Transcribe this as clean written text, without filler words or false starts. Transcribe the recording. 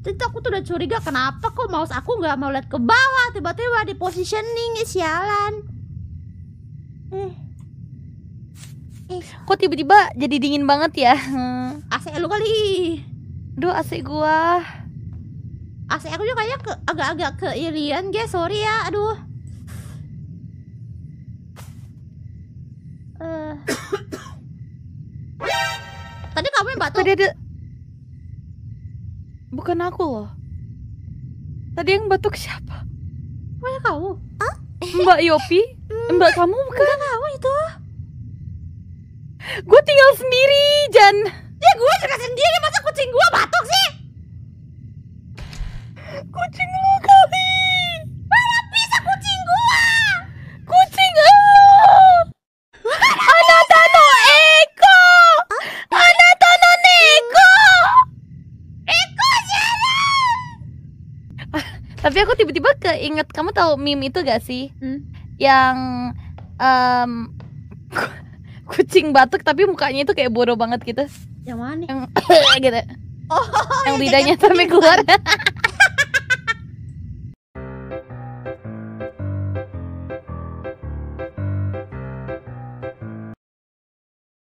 Itu aku tuh udah curiga kenapa kok mouse aku nggak mau lihat ke bawah, tiba-tiba di positioning, sialan. Kok tiba-tiba jadi dingin banget ya? AC lu kali. Duh, AC gua. AC aku juga kayaknya agak-agak keirian, guys. Sorry ya, aduh. Tadi kamu yang batuk. Tadi ada. Bukan aku loh. Tadi yang batuk siapa? Oh ya kamu? Mbak Yopi? Mbak kamu bukan? Enggak, kamu itu. Gue tinggal sendiri, Jan. Ya gue juga sendiri, masa kucing gue batuk sih? Kucing lu kali. Mana bisa kucing gue? Kucing lu. Anata no Eko. Anata no Neko. Eko jalan. Tapi aku tiba-tiba keinget, kamu tahu meme itu gak sih? Yang kucing batuk tapi mukanya itu kayak bodoh banget gitu. Yang mana? Yang gitu. Oh, Yang lidahnya sampai keluar.